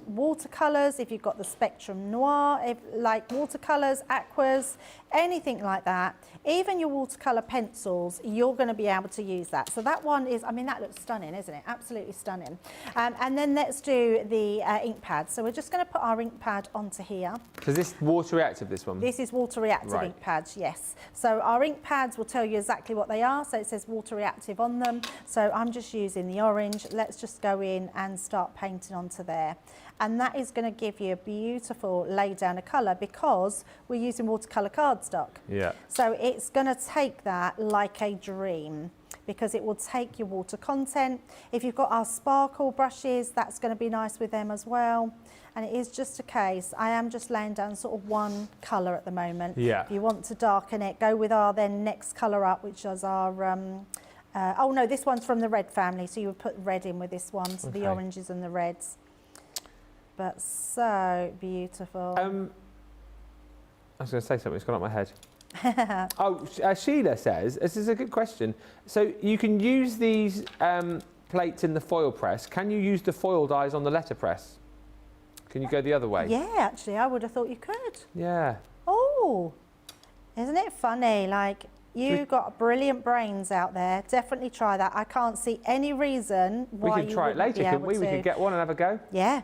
watercolours, if you've got the Spectrum Noir, like watercolours, aquas, anything like that, even your watercolour pencils, you're going to be able to use that. So that one is, I mean, that looks stunning, isn't it? Absolutely stunning. And then let's do the ink pad. So we're just going to put our ink pad onto here. Is this water reactive, this one? This is water reactive ink pads, yes. So our ink pads will tell you exactly what they are. So it says water reactive on them. So I'm just using the orange. Let's just go in and start painting onto there. And that is going to give you a beautiful lay down of colour because we're using watercolour cardstock. Yeah. So it's going to take that like a dream because it will take your water content. If you've got our sparkle brushes, that's going to be nice with them as well. And it is just a case, I am just laying down sort of one colour at the moment. Yeah. If you want to darken it, go with our then next colour up, which is our, oh no, this one's from the red family. So you would put red in with this one, so the oranges and the reds. But so beautiful. I was going to say something, it's gone up my head. Sheila says, this is a good question. So you can use these plates in the foil press. Can you use the foil dies on the letterpress? Can you go the other way? Yeah, actually, I would have thought you could. Yeah. Oh, isn't it funny? Like, you've got brilliant brains out there. Definitely try that. I can't see any reason why we could try it later, couldn't we? We could get one and have a go. Yeah.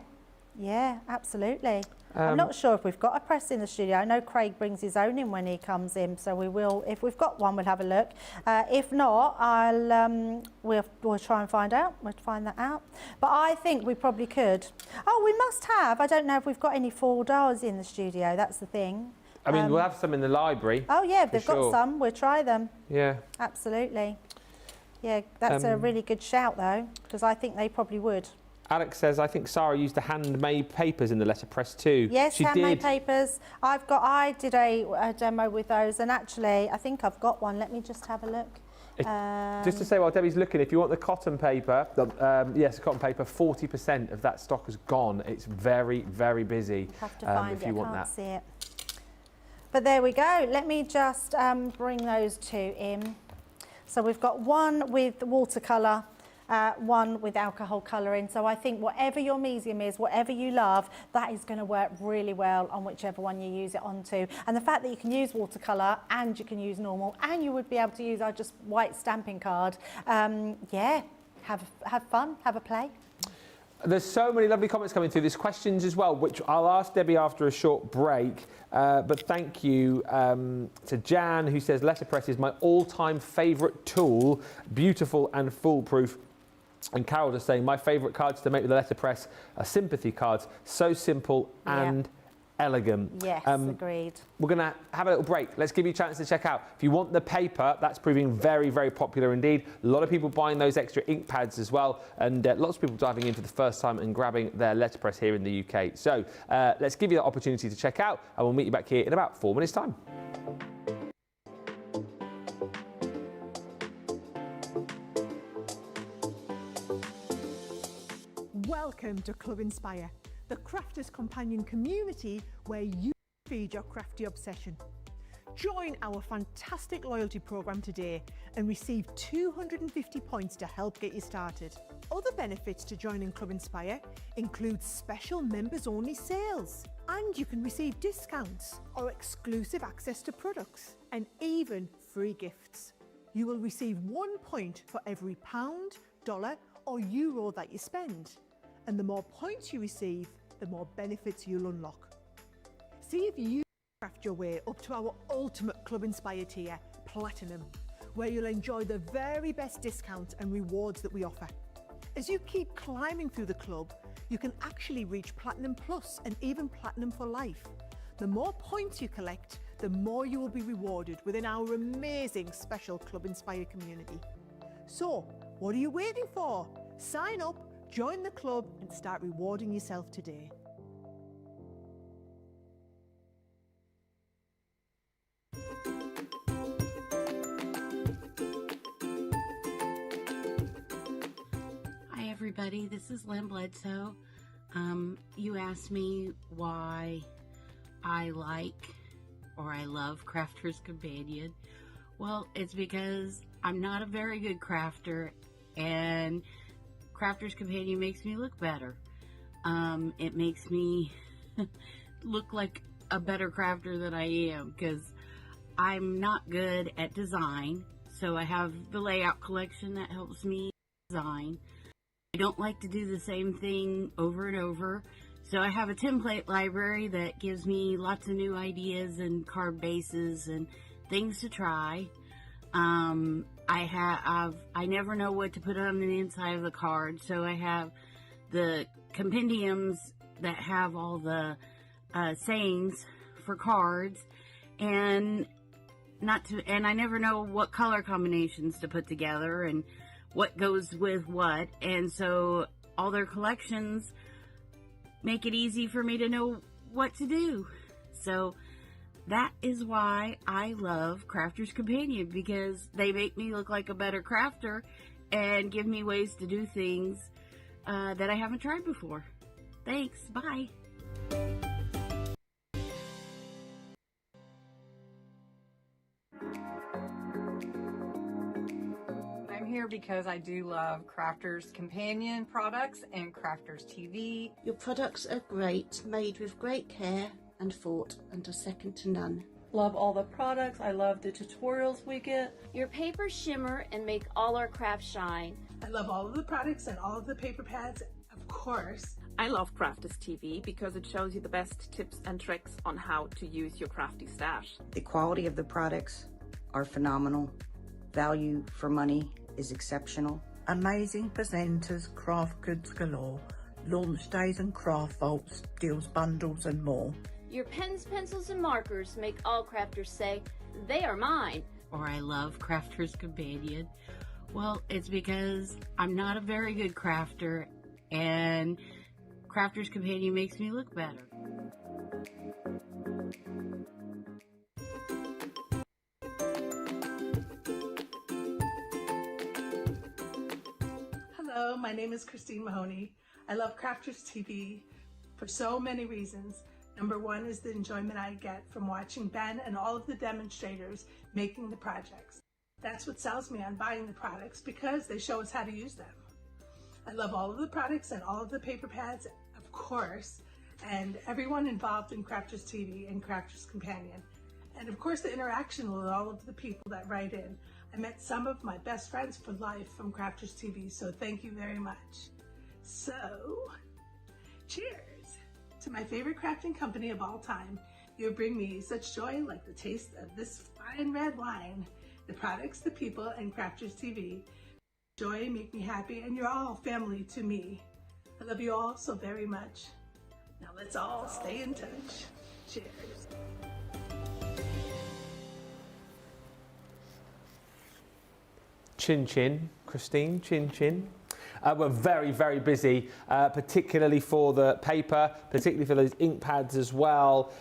Yeah, absolutely. I'm not sure if we've got a press in the studio. I know Craig brings his own in when he comes in, so we will. If we've got one, we'll have a look. If not, we'll try and find out. We'll find that out. But I think we probably could. Oh, we must have. I don't know if we've got any foil dials in the studio. That's the thing. I mean, we'll have some in the library. Oh yeah, if they've got some, we'll try them. Yeah. Absolutely. Yeah, that's a really good shout though, because I think they probably would. Alex says, I think Sarah used the handmade papers in the letterpress too. Yes, she handmade did. papers. I did a demo with those, and actually, I think I've got one. Let me just have a look. Just to say, while Debbie's looking, if you want the cotton paper, yes, cotton paper, 40% of that stock has gone. It's very, very busy. Have to find if it. you want I can't that. see it. But there we go. Let me just bring those two in. So we've got one with watercolour. One with alcohol colouring. So I think whatever your medium is, whatever you love, that is going to work really well on whichever one you use it onto. And the fact that you can use watercolour and you can use normal and you would be able to use our just white stamping card, yeah, have fun, have a play. There's so many lovely comments coming through. There's questions as well, which I'll ask Debbie after a short break. But thank you to Jan, who says letterpress is my all-time favourite tool, beautiful and foolproof. And Carol just saying, my favourite cards to make with the letterpress are sympathy cards. So simple and elegant. Yes, agreed. We're going to have a little break. Let's give you a chance to check out. If you want the paper, that's proving very, very popular indeed. A lot of people buying those extra ink pads as well. And lots of people diving in for the first time and grabbing their letterpress here in the UK. So let's give you the opportunity to check out. And we'll meet you back here in about 4 minutes' time. Welcome to Club Inspire, the Crafters Companion community where you feed your crafty obsession. Join our fantastic loyalty program today and receive 250 points to help get you started. Other benefits to joining Club Inspire include special members-only sales, and you can receive discounts or exclusive access to products, and even free gifts. You will receive 1 point for every pound, dollar or euro that you spend. And the more points you receive, the more benefits you'll unlock. See if you craft your way up to our ultimate Club Inspire tier, Platinum, where you'll enjoy the very best discounts and rewards that we offer. As you keep climbing through the club, you can actually reach Platinum Plus and even Platinum for life. The more points you collect, the more you will be rewarded within our amazing special Club Inspire community. So, what are you waiting for? Sign up, join the club and start rewarding yourself today. Hi everybody, this is Lynn Bledsoe. You asked me why I like or I love Crafter's Companion. Well, it's because I'm not a very good crafter and Crafter's Companion makes me look better. It makes me look like a better crafter than I am because I'm not good at design. So I have the layout collection that helps me design. I don't like to do the same thing over and over. So I have a template library that gives me lots of new ideas and card bases and things to try. I never know what to put on the inside of the card, so I have the compendiums that have all the sayings for cards, and I never know what color combinations to put together and what goes with what, and so all their collections make it easy for me to know what to do. So that is why I love Crafter's Companion, because they make me look like a better crafter and give me ways to do things that I haven't tried before. Thanks, bye. I'm here because I do love Crafter's Companion products and Crafter's TV. Your products are great, made with great care and thought, and are second to none. Love all the products. I love the tutorials we get. Your papers shimmer and make all our crafts shine. I love all of the products and all of the paper pads, of course. I love Crafter's TV because it shows you the best tips and tricks on how to use your crafty stash. The quality of the products are phenomenal. Value for money is exceptional. Amazing presenters, craft goods galore, launch days and craft vaults, deals bundles and more. Your pens, pencils, and markers make all crafters say, they are mine. Or I love Crafter's Companion. Well, it's because I'm not a very good crafter and Crafter's Companion makes me look better. Hello, my name is Christine Mahoney. I love Crafter's TV for so many reasons. Number one is the enjoyment I get from watching Ben and all of the demonstrators making the projects. That's what sells me on buying the products, because they show us how to use them. I love all of the products and all of the paper pads, of course, and everyone involved in Crafter's TV and Crafter's Companion. And of course the interaction with all of the people that write in. I met some of my best friends for life from Crafter's TV, so thank you very much. So, cheers to my favorite crafting company of all time. You bring me such joy, like the taste of this fine red wine. The products, the people, and Crafter's TV. Joy make me happy, and you're all family to me. I love you all so very much. Now let's all stay in touch. Cheers. Chin chin, Christine, chin chin. We're very, very busy, particularly for the paper, particularly for those ink pads as well.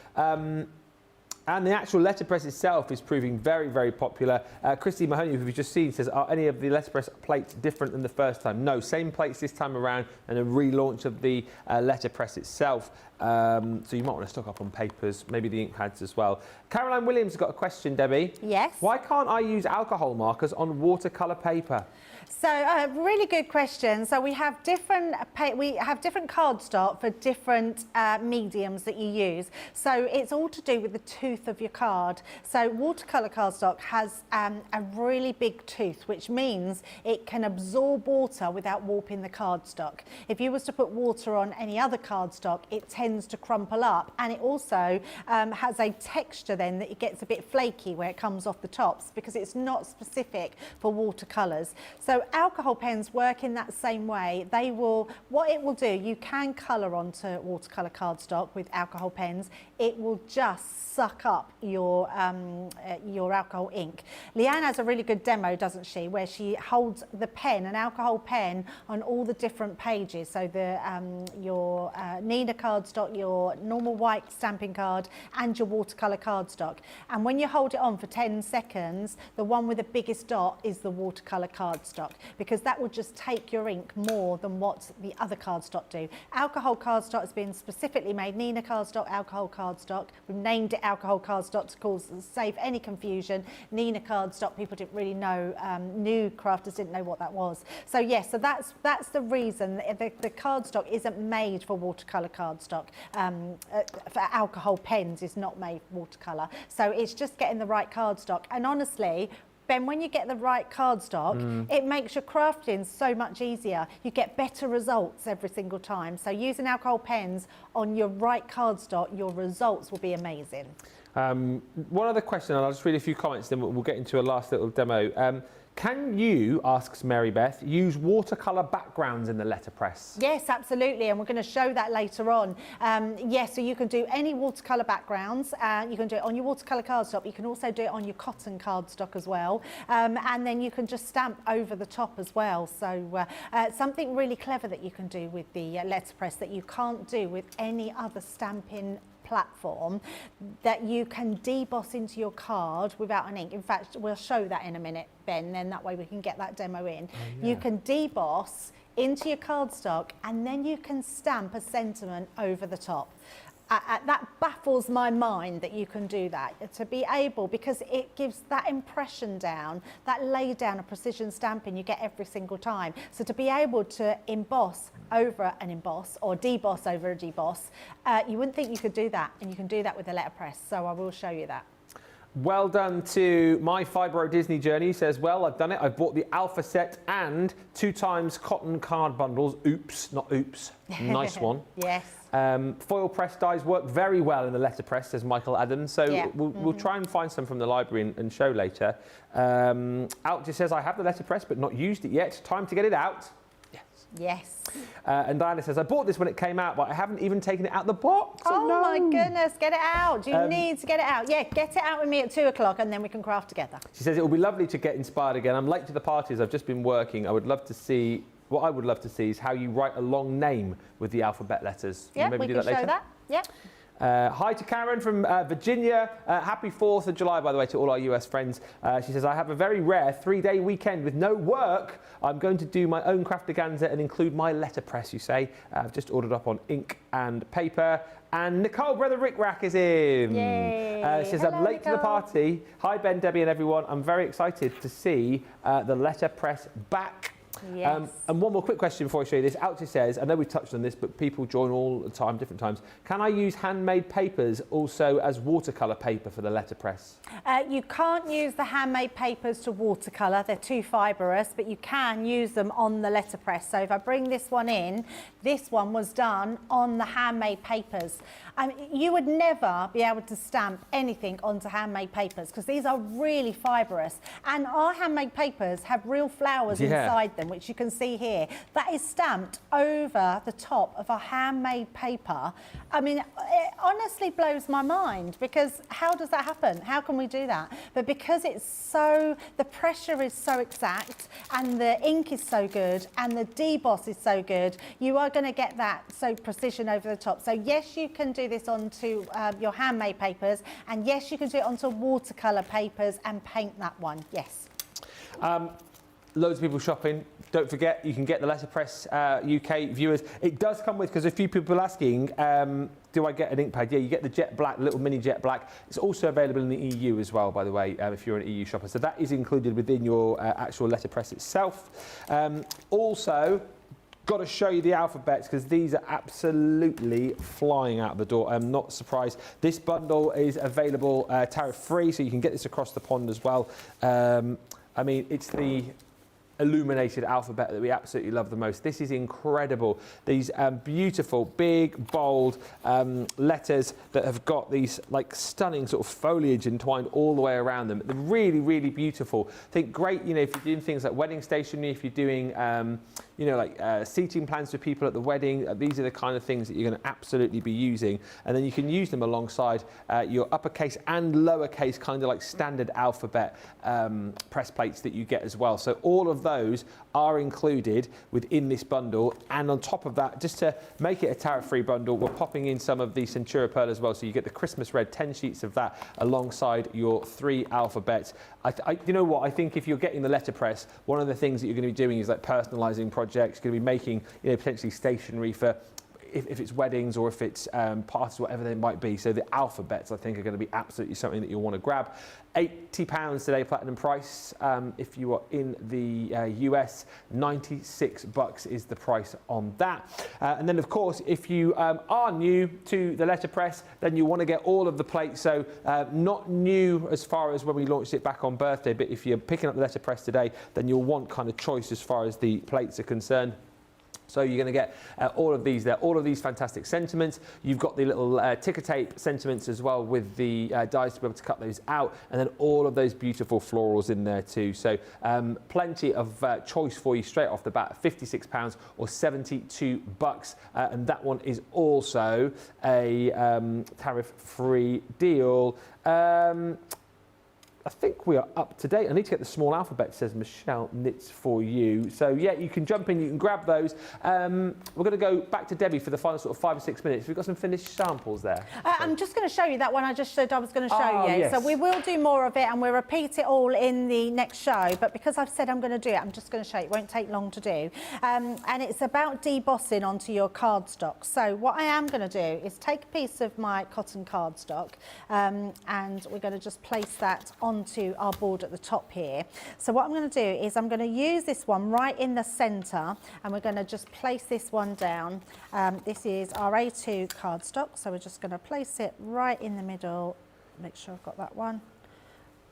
And the actual letterpress itself is proving very, very popular. Christine Mahoney, who we've just seen, says, are any of the letterpress plates different than the first time? No, same plates this time around, and a relaunch of the letterpress itself. So you might want to stock up on papers, maybe the ink pads as well. Caroline Williams has got a question, Debbie. Yes. Why can't I use alcohol markers on watercolour paper? So, really good question. So we have different cardstock for different mediums that you use. So it's all to do with the tooth of your card. So watercolour cardstock has a really big tooth, which means it can absorb water without warping the cardstock. If you was to put water on any other cardstock, it tends to crumple up, and it also has a texture then that it gets a bit flaky where it comes off the tops, because it's not specific for watercolours. So alcohol pens work in that same way. They will, what it will do, you can colour onto watercolour cardstock with alcohol pens. It will just suck up your alcohol ink. Leanne has a really good demo, doesn't she, where she holds the pen, an alcohol pen, on all the different pages. So the your Nina cardstock, your normal white stamping card, and your watercolour cardstock. And when you hold it on for 10 seconds, the one with the biggest dot is the watercolour cardstock, because that will just take your ink more than what the other cardstock do. Alcohol cardstock has been specifically made, Nina cardstock, alcohol cardstock. We've named it alcohol cardstock to save any confusion. Nina cardstock, people didn't really know, new crafters didn't know what that was. So yes, so that's the reason the cardstock isn't made for watercolour cardstock. For alcohol pens is not made watercolour. So it's just getting the right cardstock. And honestly, Ben, when you get the right cardstock, it makes your crafting so much easier. You get better results every single time. So using alcohol pens on your right cardstock, your results will be amazing. One other question, and I'll just read a few comments, then we'll get into a last little demo. Can you, asks Mary Beth, use watercolour backgrounds in the letterpress? Yes, absolutely, and we're going to show that later on. Yes, so you can do any watercolour backgrounds. You can do it on your watercolour cardstock. You can also do it on your cotton cardstock as well. And then you can just stamp over the top as well. So something really clever that you can do with the letterpress that you can't do with any other stamping platform, that you can deboss into your card without an ink. In fact, we'll show that in a minute, Ben, then that way we can get that demo in. You can deboss into your cardstock, and then you can stamp a sentiment over the top. That baffles my mind that you can do that, to be able, because it gives that impression down, that lay down of precision stamping you get every single time. So to be able to emboss over an emboss or deboss over a deboss, you wouldn't think you could do that, and you can do that with a letterpress. So I will show you that. Well done to My Fibro Disney Journey. Says, well, I've done it. I've bought the Alpha set and 2 times cotton card bundles. Oops, not oops. Nice one. Yes. Foil press dies work very well in the letterpress, says Michael Adams. So we'll try and find some from the library and show later. Alt just says, I have the letterpress but not used it yet. Time to get it out. Yes. And Diana says, I bought this when it came out, but I haven't even taken it out the box. Oh no. My goodness, get it out. You need to get it out. Yeah, get it out with me at 2 o'clock and then we can craft together. She says, it will be lovely to get inspired again. I'm late to the parties. I've just been working. I would love to see, what I would love to see is how you write a long name with the alphabet letters. Yeah, we can show that. Yeah. Hi to Karen from Virginia. Happy 4th of July, by the way, to all our US friends. She says, I have a very rare 3-day weekend with no work. I'm going to do my own craftaganza and include my letterpress, you say. I've just ordered up on ink and paper. And Nicole, brother Rick Rack is in. Yay. She says, Hello, I'm late Nicole. to the party. Hi, Ben, Debbie and everyone. I'm very excited to see the letterpress back. Yes. And one more quick question before I show you this. Alti says, I know we've touched on this, but people join all the time, different times. Can I use handmade papers also as watercolour paper for the letterpress? You can't use the handmade papers to watercolour. They're too fibrous, but you can use them on the letterpress. So if I bring this one in, this one was done on the handmade papers. You would never be able to stamp anything onto handmade papers because these are really fibrous. And our handmade papers have real flowers inside them. them, which you can see here, that is stamped over the top of a handmade paper. I mean, it honestly blows my mind, because how does that happen? How can we do that? But because it's so, the pressure is so exact, and the ink is so good, and the deboss is so good, you are going to get that so precision over the top. So yes, you can do this onto your handmade papers, and yes, you can do it onto watercolour papers and paint that one, yes. Loads of people shopping. Don't forget, you can get the LetterPress UK viewers. It does come with, because a few people are asking, do I get an ink pad? Yeah, you get the jet black, little mini jet black. It's also available in the EU as well, by the way, if you're an EU shopper. So that is included within your actual LetterPress itself. Also, got to show you the alphabets, because these are absolutely flying out the door. I'm not surprised. This bundle is available tariff free, so you can get this across the pond as well. I mean, it's the illuminated alphabet that we absolutely love the most. This is incredible. These beautiful, big, bold letters that have got these like stunning sort of foliage entwined all the way around them. They're really, really beautiful. I think great, you know, if you're doing things like wedding stationery, if you're doing, you know, like seating plans for people at the wedding, these are the kind of things that you're going to absolutely be using. And then you can use them alongside your uppercase and lowercase kind of like standard alphabet press plates that you get as well. So all of those are included within this bundle, and on top of that, just to make it a tariff-free bundle, we're popping in some of the Centura Pearl as well, so you get the Christmas red 10 sheets of that alongside your 3 alphabets. You know what, I think if you're getting the LetterPress, one of the things that you're going to be doing is like personalising projects, going to be making, you know, potentially stationery for if it's weddings or if it's parties, whatever they might be. So the alphabets, I think, are going to be absolutely something that you'll want to grab. £80 today, platinum price. If you are in the US, $96 is the price on that. And then, of course, if you are new to the LetterPress, then you want to get all of the plates. So not new as far as when we launched it back on birthday, but if you're picking up the LetterPress today, then you'll want kind of choice as far as the plates are concerned. So you're going to get all of these there, all of these fantastic sentiments. You've got the little ticker tape sentiments as well with the dies to be able to cut those out, and then all of those beautiful florals in there too. So plenty of choice for you straight off the bat, £56 or $72. And that one is also a tariff-free deal. I think we are up to date. I need to get the small alphabet, says Michelle Knits for you. So yeah, you can jump in, you can grab those. We're going to go back to Debbie for the final sort of 5 or 6 minutes. We've got some finished samples there. I'm just going to show you that one I just said I was going to show you. Yes. So we will do more of it, and we'll repeat it all in the next show. But because I've said I'm going to do it, I'm just going to show you. It won't take long to do. And it's about debossing onto your cardstock. So what I am going to do is take a piece of my cotton cardstock, and we're going to just place that onto our board at the top here. So what I'm going to do is I'm going to use this one right in the centre, and we're going to just place this one down. This is our A2 cardstock, so we're just going to place it right in the middle. Make sure I've got that one.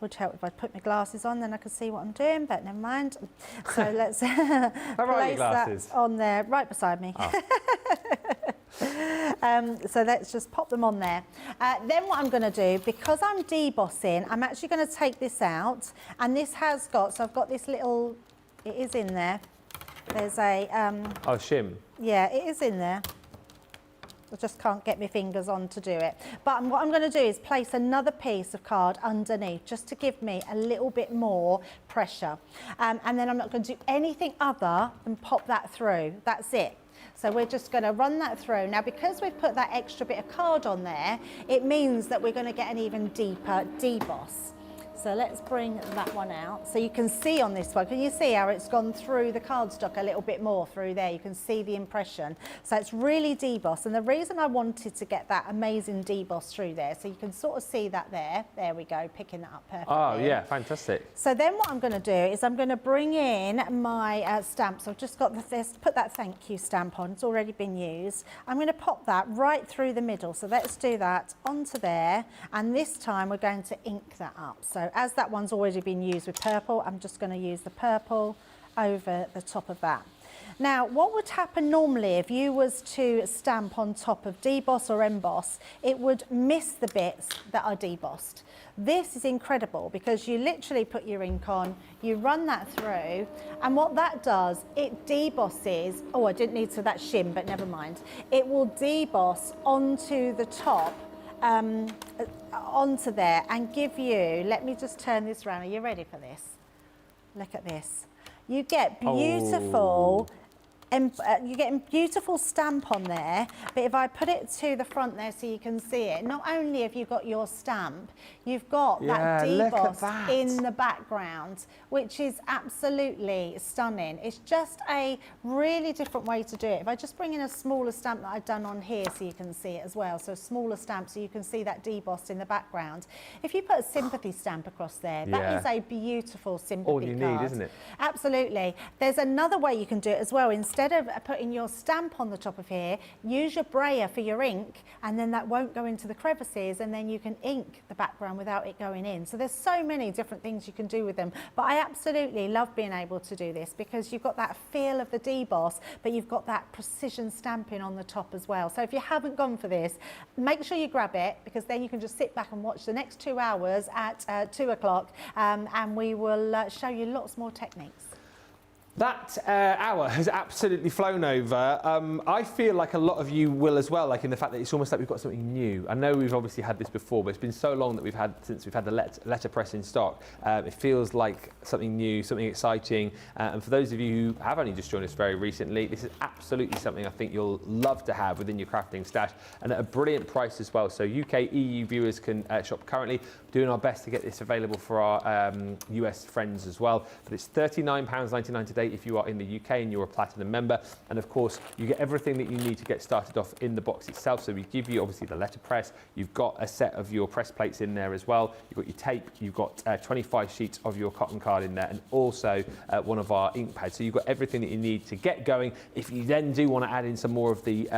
Would help if I put my glasses on, then I can see what I'm doing, but never mind. So let's place that on there, right beside me. Oh. So let's just pop them on there. Then what I'm going to do, because I'm debossing, I'm actually going to take this out, and this has got, so I've got this little, it is in there. There's a... oh, shim. Yeah, it is in there. I just can't get my fingers on to do it. But what I'm going to do is place another piece of card underneath, just to give me a little bit more pressure. And then I'm not going to do anything other than pop that through. That's it. So we're just going to run that through. Now, because we've put that extra bit of card on there, it means that we're going to get an even deeper deboss. So let's bring that one out. So you can see on this one, can you see how it's gone through the cardstock a little bit more through there? You can see the impression. So it's really debossed. And the reason I wanted to get that amazing deboss through there, so you can sort of see that there. There we go, picking that up perfectly. Oh, yeah, fantastic. So then what I'm going to do is I'm going to bring in my stamp. So I've just got this, put that thank you stamp on. It's already been used. I'm going to pop that right through the middle. So let's do that onto there. And this time we're going to ink that up. So as that one's already been used with purple, I'm just going to use the purple over the top of that. Now, what would happen normally if you was to stamp on top of deboss or emboss, it would miss the bits that are debossed. This is incredible because you literally put your ink on, you run that through, and what that does, it debosses, oh, I didn't need to that shim, but never mind. It will deboss onto the top, onto there, and give you, let me just turn this around. Are you ready for this? Look at this. You get beautiful, you get a beautiful stamp on there, but if I put it to the front there so you can see it, not only have you got your stamp, you've got that deboss in the background, which is absolutely stunning. It's just a really different way to do it. If I just bring in a smaller stamp that I've done on here so you can see it as well, so a smaller stamp so you can see that deboss in the background. If you put a sympathy stamp across there, that is a beautiful sympathy all you need, isn't it? Absolutely. There's another way you can do it as well. Instead of putting your stamp on the top of here, use your brayer for your ink, and then that won't go into the crevices, and then you can ink the background without it going in. So there's so many different things you can do with them. But I absolutely love being able to do this because you've got that feel of the deboss, but you've got that precision stamping on the top as well. So if you haven't gone for this, make sure you grab it, because then you can just sit back and watch the next 2 hours at 2 o'clock, and we will show you lots more techniques. That hour has absolutely flown over. I feel like a lot of you will as well, like in the fact that it's almost like we've got something new. I know we've obviously had this before, but it's been so long that since we've had the LetterPress in stock. It feels like something new, something exciting. And for those of you who have only just joined us very recently, this is absolutely something I think you'll love to have within your crafting stash, and at a brilliant price as well. So UK, EU viewers can shop currently. Doing our best to get this available for our US friends as well. But it's £39.99 today if you are in the UK and you're a Platinum member. And of course, you get everything that you need to get started off in the box itself. So we give you obviously the letterpress. You've got a set of your press plates in there as well. You've got your tape. You've got 25 sheets of your cotton card in there, and also one of our ink pads. So you've got everything that you need to get going. If you then do want to add in some more of the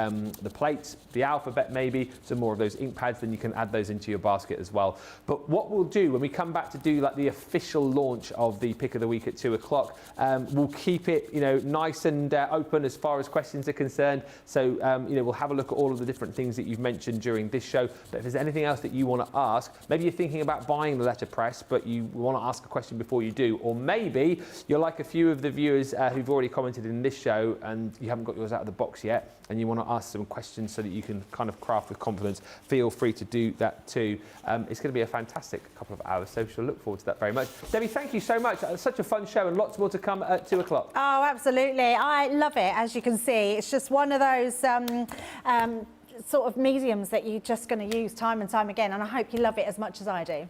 plates, the alphabet maybe, some more of those ink pads, then you can add those into your basket as well. But what we'll do when we come back to do like the official launch of the pick of the week at 2 o'clock, we'll keep it, nice and open as far as questions are concerned. So, we'll have a look at all of the different things that you've mentioned during this show. But if there's anything else that you want to ask, maybe you're thinking about buying the letterpress, but you want to ask a question before you do, or maybe you're like a few of the viewers who've already commented in this show and you haven't got yours out of the box yet, and you want to ask some questions so that you can kind of craft with confidence, feel free to do that too. It's going to be a fantastic couple of hours, so we'll look forward to that very much. Debbie, thank you so much. It's such a fun show, and lots more to come at 2 o'clock. Oh, absolutely. I love it, as you can see. It's just one of those sort of mediums that you're just going to use time and time again, and I hope you love it as much as I do.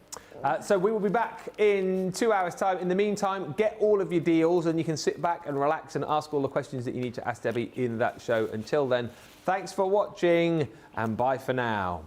So we will be back in 2 hours' time. In the meantime, get all of your deals, and you can sit back and relax and ask all the questions that you need to ask Debbie in that show. Until then, thanks for watching, and bye for now.